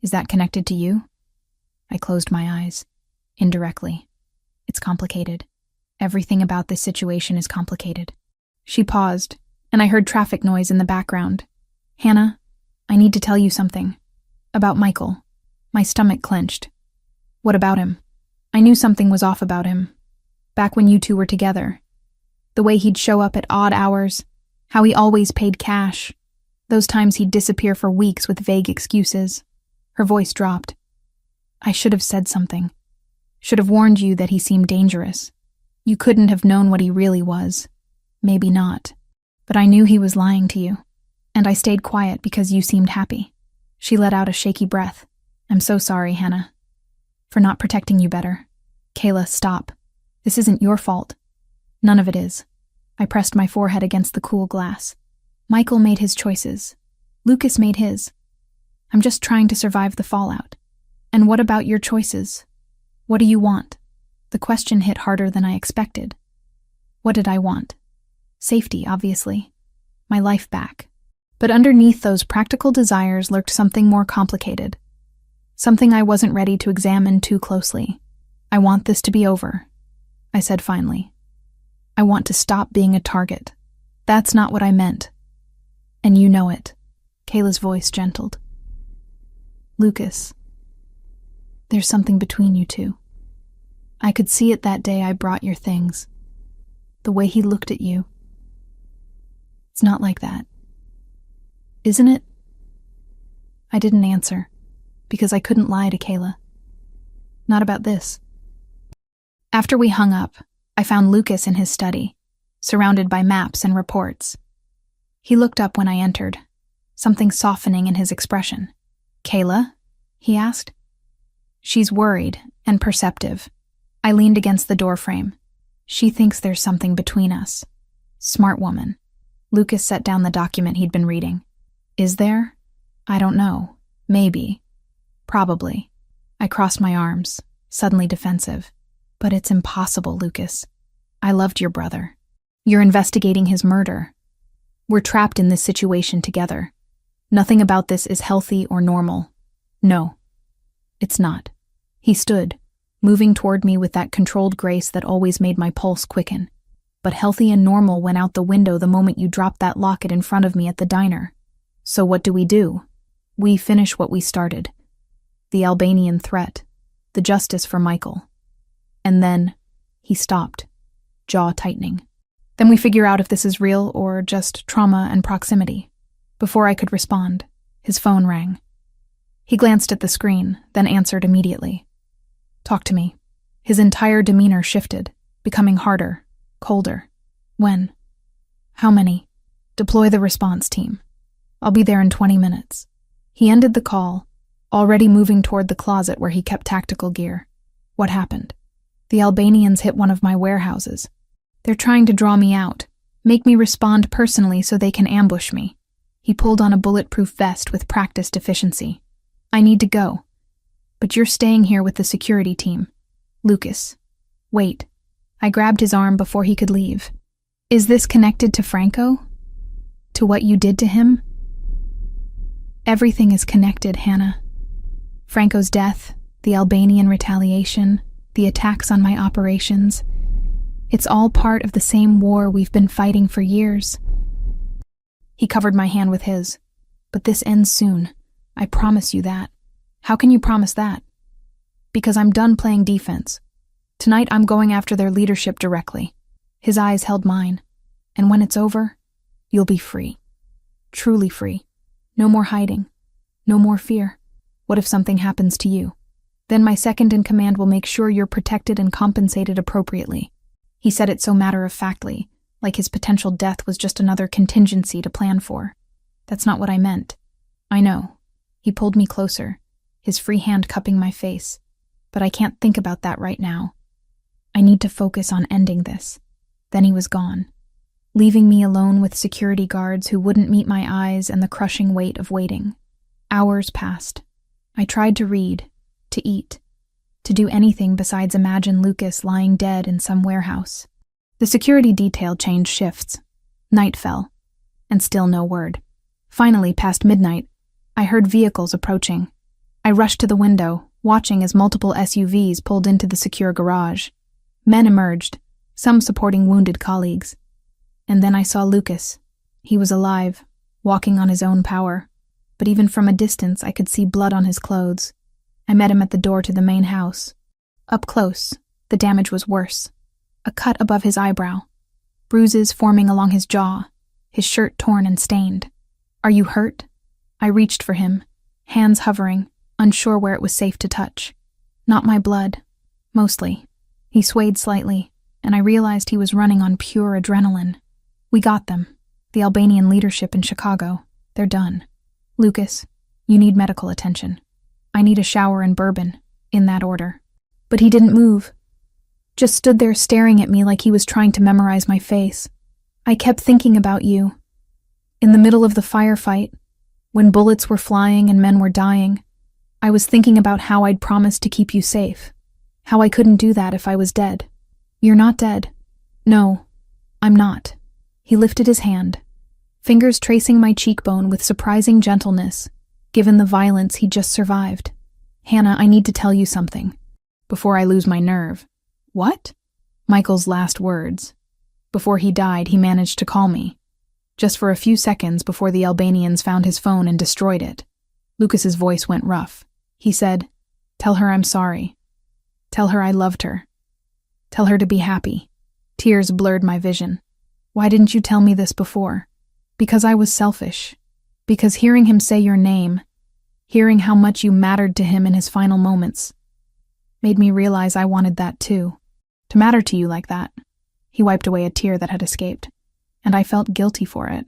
Is that connected to you?" I closed my eyes. Indirectly. It's complicated. Everything about this situation is complicated. She paused, and I heard traffic noise in the background. "Hannah, I need to tell you something. About Michael." My stomach clenched. "What about him?" I knew something was off about him. Back when you two were together. The way he'd show up at odd hours, how he always paid cash, those times he'd disappear for weeks with vague excuses. Her voice dropped. "I should have said something. Should have warned you that he seemed dangerous. You couldn't have known what he really was. Maybe not. But I knew he was lying to you. And I stayed quiet because you seemed happy." She let out a shaky breath. "I'm so sorry, Hannah. For not protecting you better." "Kayla, stop. This isn't your fault." "None of it is." I pressed my forehead against the cool glass. "Michael made his choices. Lucas made his. I'm just trying to survive the fallout. And what about your choices? What do you want?" The question hit harder than I expected. What did I want? Safety, obviously. My life back. But underneath those practical desires lurked something more complicated. Something I wasn't ready to examine too closely. "I want this to be over," I said finally. I want to stop being a target. That's not what I meant. And you know it. Kayla's voice gentled. Lucas, there's something between you two. I could see it that day I brought your things. The way he looked at you. It's not like that. Isn't it? I didn't answer, because I couldn't lie to Kayla. Not about this. After we hung up, I found Lucas in his study, surrounded by maps and reports. He looked up when I entered, something softening in his expression. Kayla? He asked. She's worried and perceptive. I leaned against the doorframe. She thinks there's something between us. Smart woman. Lucas set down the document he'd been reading. Is there? I don't know. Maybe. Probably. I crossed my arms, suddenly defensive. But it's impossible, Lucas. I loved your brother. You're investigating his murder. We're trapped in this situation together. Nothing about this is healthy or normal. No, it's not. He stood, moving toward me with that controlled grace that always made my pulse quicken. But healthy and normal went out the window the moment you dropped that locket in front of me at the diner. So what do? We finish what we started. The Albanian threat. The justice for Michael. And then, he stopped, jaw tightening. Then we figure out if this is real or just trauma and proximity. Before I could respond, his phone rang. He glanced at the screen, then answered immediately. Talk to me. His entire demeanor shifted, becoming harder, colder. When? How many? Deploy the response team. I'll be there in 20 minutes. He ended the call, already moving toward the closet where he kept tactical gear. What happened? The Albanians hit one of my warehouses. They're trying to draw me out, make me respond personally so they can ambush me. He pulled on a bulletproof vest with practiced efficiency. I need to go. But you're staying here with the security team. Lucas. Wait. I grabbed his arm before he could leave. Is this connected to Franco? To what you did to him? Everything is connected, Hannah. Franco's death, the Albanian retaliation, the attacks on my operations. It's all part of the same war we've been fighting for years. He covered my hand with his. But this ends soon. I promise you that. How can you promise that? Because I'm done playing defense. Tonight I'm going after their leadership directly. His eyes held mine. And when it's over, you'll be free. Truly free. No more hiding. No more fear. What if something happens to you? Then my second in command will make sure you're protected and compensated appropriately. He said it so matter-of-factly, like his potential death was just another contingency to plan for. That's not what I meant. I know. He pulled me closer, his free hand cupping my face. But I can't think about that right now. I need to focus on ending this. Then he was gone, leaving me alone with security guards who wouldn't meet my eyes and the crushing weight of waiting. Hours passed. I tried to read, to eat, to do anything besides imagine Lucas lying dead in some warehouse. The security detail changed shifts. Night fell, and still no word. Finally, past midnight, I heard vehicles approaching. I rushed to the window, watching as multiple SUVs pulled into the secure garage. Men emerged, some supporting wounded colleagues. And then I saw Lucas. He was alive, walking on his own power. But even from a distance, I could see blood on his clothes. I met him at the door to the main house. Up close, the damage was worse. A cut above his eyebrow, bruises forming along his jaw, his shirt torn and stained. Are you hurt? I reached for him, hands hovering, unsure where it was safe to touch. Not my blood. Mostly. He swayed slightly, and I realized he was running on pure adrenaline. We got them. The Albanian leadership in Chicago. They're done. Lucas, you need medical attention. I need a shower and bourbon, in that order. But he didn't move. Just stood there staring at me like he was trying to memorize my face. I kept thinking about you. In the middle of the firefight, when bullets were flying and men were dying, I was thinking about how I'd promised to keep you safe. How I couldn't do that if I was dead. You're not dead. No, I'm not. He lifted his hand, fingers tracing my cheekbone with surprising gentleness, given the violence he'd just survived. Hannah, I need to tell you something, before I lose my nerve. What? Michael's last words. Before he died, he managed to call me. Just for a few seconds before the Albanians found his phone and destroyed it. Lucas's voice went rough. He said, "Tell her I'm sorry. Tell her I loved her. Tell her to be happy." Tears blurred my vision. "Why didn't you tell me this before?" "Because I was selfish. Because hearing him say your name, hearing how much you mattered to him in his final moments, made me realize I wanted that too. To matter to you like that." He wiped away a tear that had escaped, and I felt guilty for it.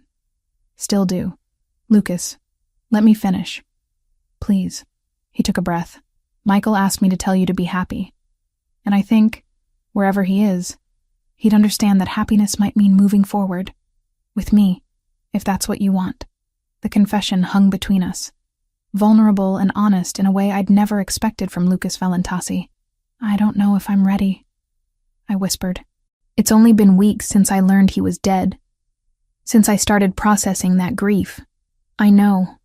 Still do. "Lucas, let me finish. Please." He took a breath. "Michael asked me to tell you to be happy. And I think, wherever he is, he'd understand that happiness might mean moving forward. With me, if that's what you want." The confession hung between us, vulnerable and honest in a way I'd never expected from Lucas Valentasi. "I don't know if I'm ready," I whispered. "It's only been weeks since I learned he was dead. Since I started processing that grief. I know.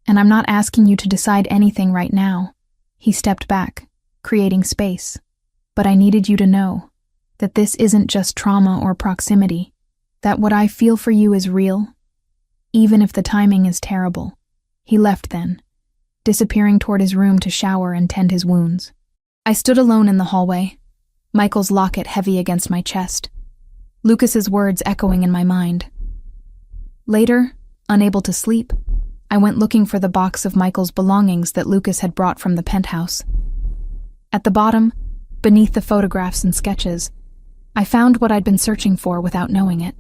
And I'm not asking you to decide anything right now." He stepped back, creating space. "But I needed you to know that this isn't just trauma or proximity, that what I feel for you is real, even if the timing is terrible." He left then, disappearing toward his room to shower and tend his wounds. I stood alone in the hallway, Michael's locket heavy against my chest, Lucas's words echoing in my mind. Later, unable to sleep, I went looking for the box of Michael's belongings that Lucas had brought from the penthouse. At the bottom, beneath the photographs and sketches, I found what I'd been searching for without knowing it.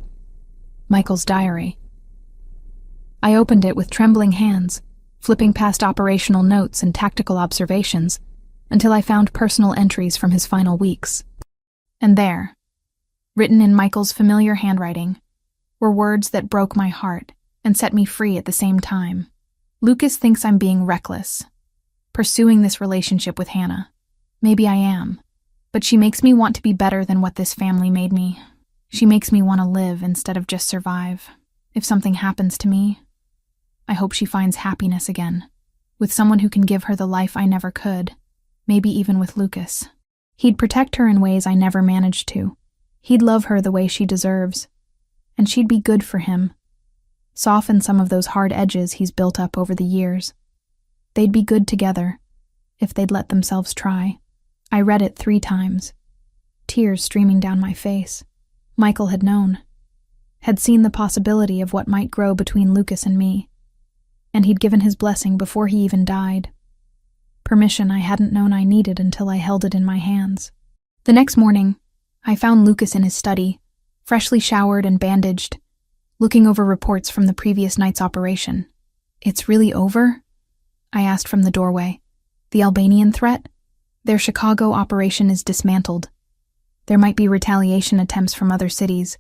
Michael's diary. I opened it with trembling hands, flipping past operational notes and tactical observations, until I found personal entries from his final weeks. And there, written in Michael's familiar handwriting, were words that broke my heart and set me free at the same time. "Lucas thinks I'm being reckless, pursuing this relationship with Hannah. Maybe I am, but she makes me want to be better than what this family made me. She makes me want to live instead of just survive. If something happens to me, I hope she finds happiness again, with someone who can give her the life I never could, maybe even with Lucas. He'd protect her in ways I never managed to. He'd love her the way she deserves, and she'd be good for him, soften some of those hard edges he's built up over the years. They'd be good together, if they'd let themselves try." I read it 3 times, tears streaming down my face. Michael had known, had seen the possibility of what might grow between Lucas and me, and he'd given his blessing before he even died. Permission I hadn't known I needed until I held it in my hands. The next morning, I found Lucas in his study, freshly showered and bandaged, looking over reports from the previous night's operation. "It's really over?" I asked from the doorway. "The Albanian threat? Their Chicago operation is dismantled. There might be retaliation attempts from other cities,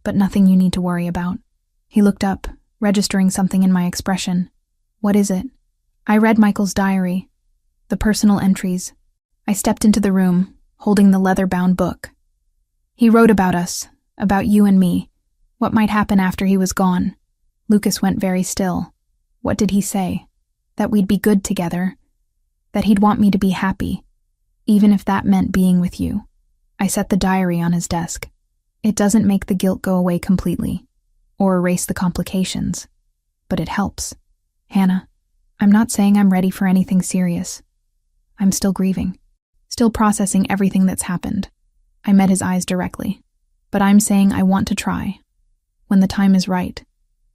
but nothing you need to worry about." He looked up, registering something in my expression. "What is it?" I read Michael's diary, the personal entries. I stepped into the room, holding the leather-bound book. He wrote about us, about you and me, what might happen after he was gone. Lucas went very still. What did he say? That we'd be good together, that he'd want me to be happy, even if that meant being with you. I set the diary on his desk. It doesn't make the guilt go away completely, or erase the complications, but it helps. Hannah, I'm not saying I'm ready for anything serious. I'm still grieving, still processing everything that's happened. I met his eyes directly, but I'm saying I want to try, when the time is right,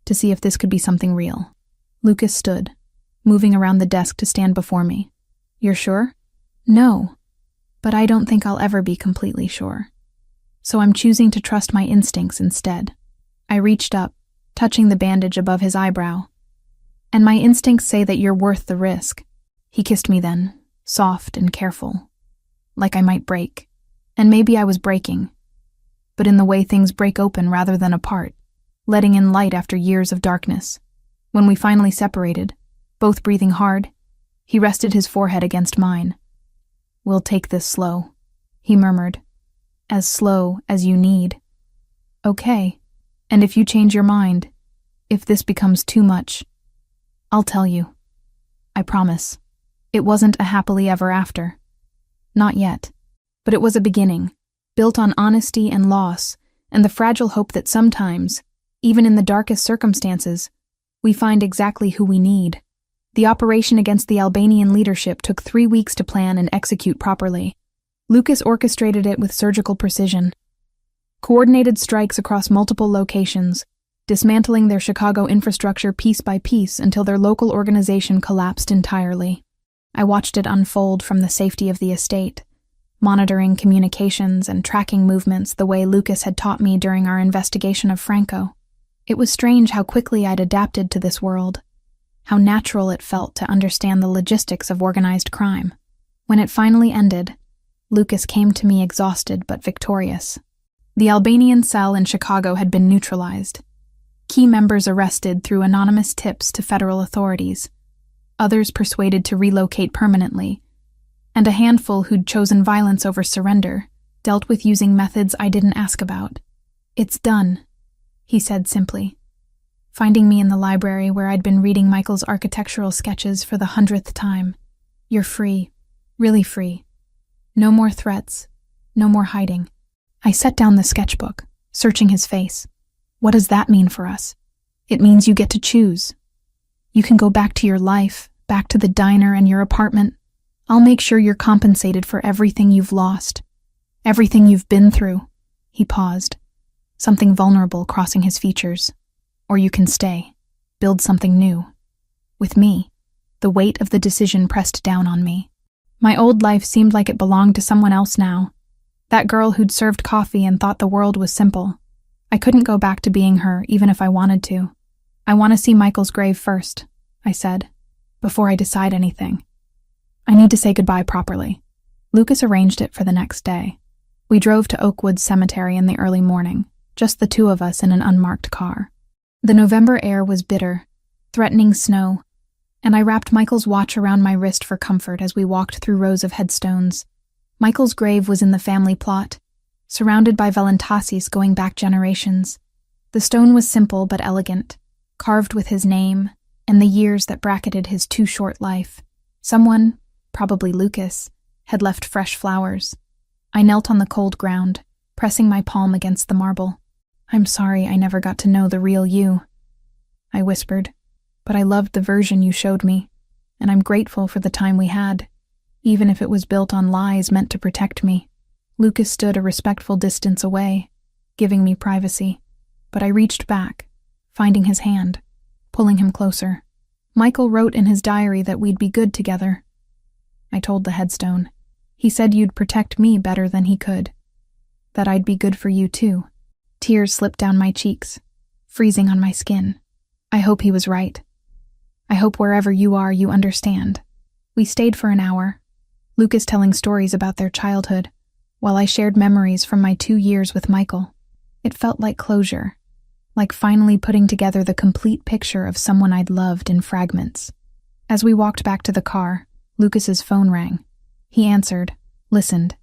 to see if this could be something real. Lucas stood, moving around the desk to stand before me. "You're sure?" "No, but I don't think I'll ever be completely sure. So I'm choosing to trust my instincts instead." I reached up, touching the bandage above his eyebrow. "And my instincts say that you're worth the risk." He kissed me then, soft and careful, like I might break. And maybe I was breaking, but in the way things break open rather than apart, letting in light after years of darkness. When we finally separated, both breathing hard, he rested his forehead against mine. "We'll take this slow," he murmured. "As slow as you need." "Okay, and if you change your mind, if this becomes too much, I'll tell you. I promise." It wasn't a happily ever after. Not yet. But it was a beginning, built on honesty and loss, and the fragile hope that sometimes, even in the darkest circumstances, we find exactly who we need. The operation against the Albanian leadership took 3 weeks to plan and execute properly. Lucas orchestrated it with surgical precision. Coordinated strikes across multiple locations, dismantling their Chicago infrastructure piece by piece until their local organization collapsed entirely. I watched it unfold from the safety of the estate, monitoring communications and tracking movements the way Lucas had taught me during our investigation of Franco. It was strange how quickly I'd adapted to this world, how natural it felt to understand the logistics of organized crime. When it finally ended, Lucas came to me exhausted but victorious. The Albanian cell in Chicago had been neutralized. Key members arrested through anonymous tips to federal authorities, others persuaded to relocate permanently, and a handful who'd chosen violence over surrender dealt with using methods I didn't ask about. "It's done," he said simply, finding me in the library where I'd been reading Michael's architectural sketches for the 100th time. "You're free, really free. No more threats, no more hiding." I set down the sketchbook, searching his face. "What does that mean for us?" "It means you get to choose. You can go back to your life, back to the diner and your apartment. I'll make sure you're compensated for everything you've lost, everything you've been through." He paused, something vulnerable crossing his features. "Or you can stay, build something new. With me." The weight of the decision pressed down on me. My old life seemed like it belonged to someone else now. That girl who'd served coffee and thought the world was simple. I couldn't go back to being her, even if I wanted to. "I want to see Michael's grave first," I said, "before I decide anything. I need to say goodbye properly." Lucas arranged it for the next day. We drove to Oakwood Cemetery in the early morning, just the two of us in an unmarked car. The November air was bitter, threatening snow, and I wrapped Michael's watch around my wrist for comfort as we walked through rows of headstones. Michael's grave was in the family plot, surrounded by Valentasis going back generations. The stone was simple but elegant, carved with his name and the years that bracketed his too short life. Someone, probably Lucas, had left fresh flowers. I knelt on the cold ground, pressing my palm against the marble. "I'm sorry I never got to know the real you," I whispered, "but I loved the version you showed me, and I'm grateful for the time we had, even if it was built on lies meant to protect me." Lucas stood a respectful distance away, giving me privacy, but I reached back, finding his hand, pulling him closer. "Michael wrote in his diary that we'd be good together." I told the headstone. "He said you'd protect me better than he could, that I'd be good for you too." Tears slipped down my cheeks, freezing on my skin. I hope he was right. I hope wherever you are, you understand. We stayed for an hour, Lucas telling stories about their childhood, while I shared memories from my 2 years with Michael. It felt like closure, like finally putting together the complete picture of someone I'd loved in fragments. As we walked back to the car, Lucas's phone rang. He answered, listened,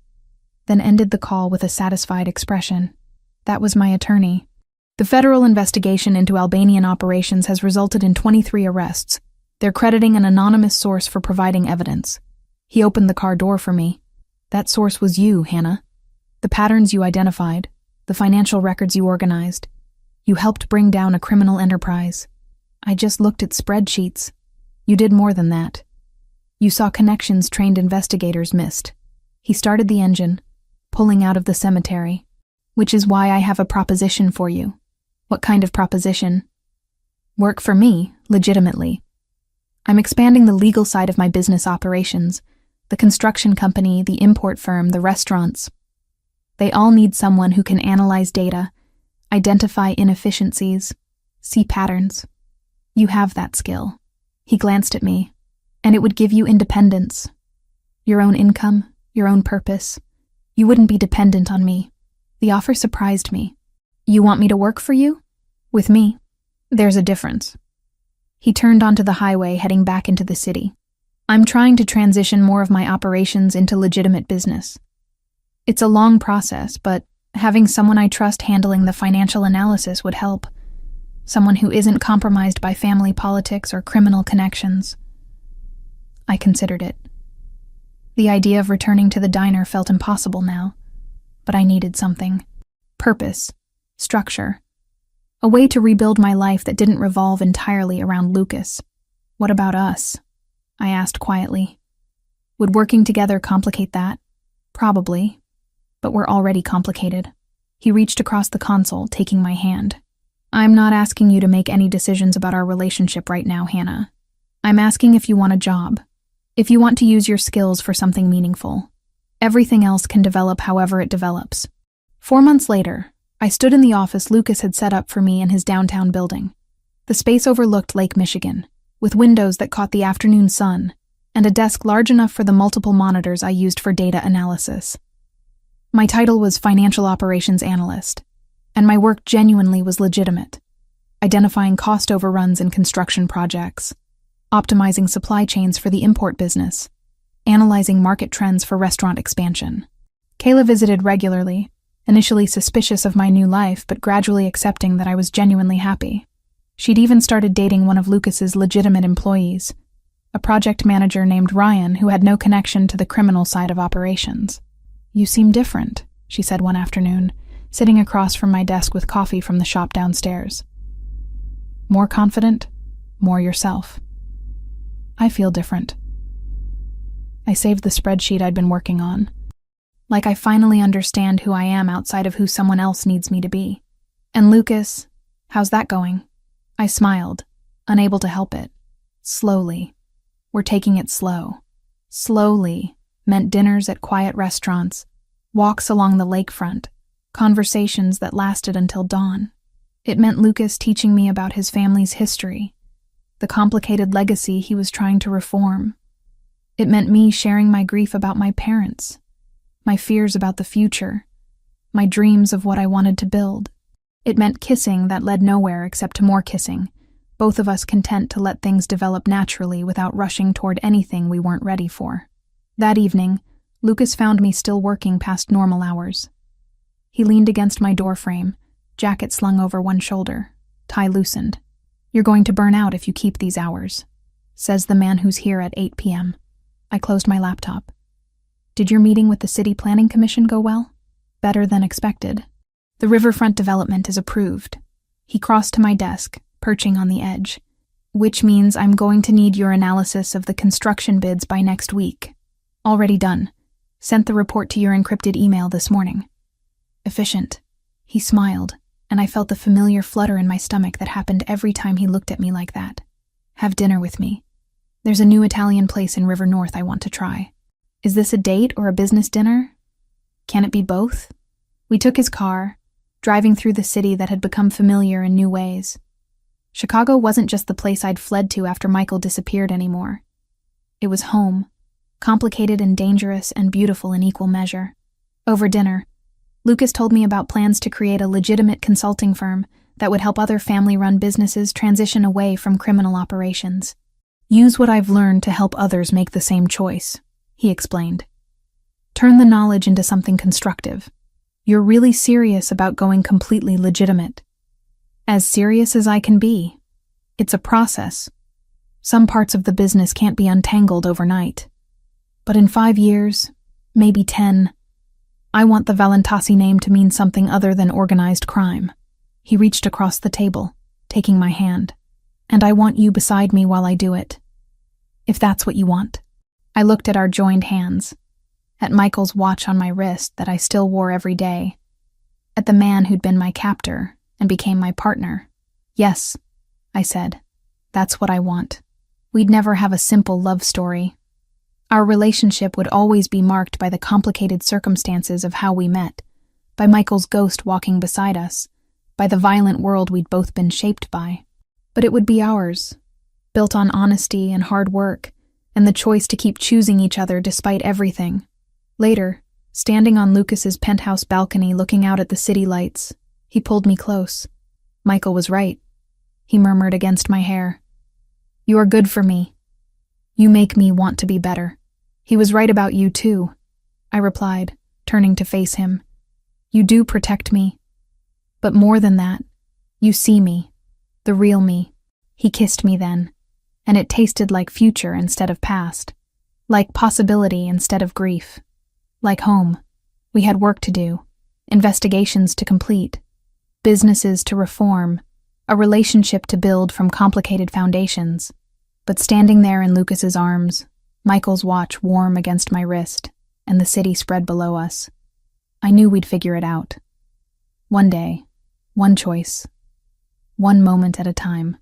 then ended the call with a satisfied expression. That was my attorney. "The federal investigation into Albanian operations has resulted in 23 arrests. They're crediting an anonymous source for providing evidence." He opened the car door for me. "That source was you, Hannah. The patterns you identified, the financial records you organized. You helped bring down a criminal enterprise. I just looked at spreadsheets. You did more than that. You saw connections trained investigators missed." He started the engine, pulling out of the cemetery. "Which is why I have a proposition for you." "What kind of proposition?" "Work for me, legitimately. I'm expanding the legal side of my business operations. The construction company, the import firm, the restaurants. They all need someone who can analyze data, identify inefficiencies, see patterns. You have that skill." He glanced at me. "And it would give you independence. Your own income, your own purpose. You wouldn't be dependent on me." The offer surprised me. "You want me to work for you?" "With me. There's a difference." He turned onto the highway, heading back into the city. "I'm trying to transition more of my operations into legitimate business. It's a long process, but having someone I trust handling the financial analysis would help. Someone who isn't compromised by family politics or criminal connections." I considered it. The idea of returning to the diner felt impossible now, but I needed something. Purpose. structure. A way to rebuild my life that didn't revolve entirely around Lucas. What about us? I asked quietly. Would working together complicate that? Probably. But we're already complicated. He reached across the console, taking my hand. I'm not asking you to make any decisions about our relationship right now, Hannah. I'm asking if you want a job. If you want to use your skills for something meaningful. Everything else can develop however it develops. 4 months later, I stood in the office Lucas had set up for me in his downtown building. The space overlooked Lake Michigan, with windows that caught the afternoon sun, and a desk large enough for the multiple monitors I used for data analysis. My title was Financial Operations Analyst, and my work genuinely was legitimate, identifying cost overruns in construction projects, optimizing supply chains for the import business, analyzing market trends for restaurant expansion. Kayla visited regularly, initially suspicious of my new life but gradually accepting that I was genuinely happy. She'd even started dating one of Lucas's legitimate employees, a project manager named Ryan who had no connection to the criminal side of operations. You seem different, she said one afternoon, sitting across from my desk with coffee from the shop downstairs. More confident, more yourself. I feel different. I saved the spreadsheet I'd been working on. Like I finally understand who I am outside of who someone else needs me to be. And Lucas, how's that going? I smiled, unable to help it. Slowly. We're taking it slow. Slowly meant dinners at quiet restaurants, walks along the lakefront, conversations that lasted until dawn. It meant Lucas teaching me about his family's history, the complicated legacy he was trying to reform. It meant me sharing my grief about my parents, my fears about the future, my dreams of what I wanted to build. It meant kissing that led nowhere except to more kissing, both of us content to let things develop naturally without rushing toward anything we weren't ready for. That evening, Lucas found me still working past normal hours. He leaned against my doorframe, jacket slung over one shoulder, tie loosened. You're going to burn out if you keep these hours, says the man who's here at 8 p.m. I closed my laptop. Did your meeting with the City Planning Commission go well? Better than expected. The riverfront development is approved. He crossed to my desk, perching on the edge. Which means I'm going to need your analysis of the construction bids by next week. Already done. Sent the report to your encrypted email this morning. Efficient. He smiled, and I felt the familiar flutter in my stomach that happened every time he looked at me like that. Have dinner with me. There's a new Italian place in River North I want to try. Is this a date or a business dinner? Can it be both? We took his car, driving through the city that had become familiar in new ways. Chicago wasn't just the place I'd fled to after Michael disappeared anymore. It was home, complicated and dangerous and beautiful in equal measure. Over dinner, Lucas told me about plans to create a legitimate consulting firm that would help other family-run businesses transition away from criminal operations. Use what I've learned to help others make the same choice, he explained. Turn the knowledge into something constructive. You're really serious about going completely legitimate. As serious as I can be. It's a process. Some parts of the business can't be untangled overnight. But in 5 years, maybe 10, I want the Valentasi name to mean something other than organized crime. He reached across the table, taking my hand. And I want you beside me while I do it. If that's what you want. I looked at our joined hands, at Michael's watch on my wrist that I still wore every day, at the man who'd been my captor and became my partner. Yes, I said, that's what I want. We'd never have a simple love story. Our relationship would always be marked by the complicated circumstances of how we met, by Michael's ghost walking beside us, by the violent world we'd both been shaped by. But it would be ours, built on honesty and hard work, and the choice to keep choosing each other despite everything. Later, standing on Lucas's penthouse balcony looking out at the city lights, he pulled me close. Michael was right, he murmured against my hair. You are good for me. You make me want to be better. He was right about you too, I replied, turning to face him. You do protect me. But more than that, you see me, the real me. He kissed me then, and it tasted like future instead of past, like possibility instead of grief, like home. We had work to do, investigations to complete, businesses to reform, a relationship to build from complicated foundations. But standing there in Lucas's arms, Michael's watch warm against my wrist, and the city spread below us, I knew we'd figure it out. One day, one choice, one moment at a time.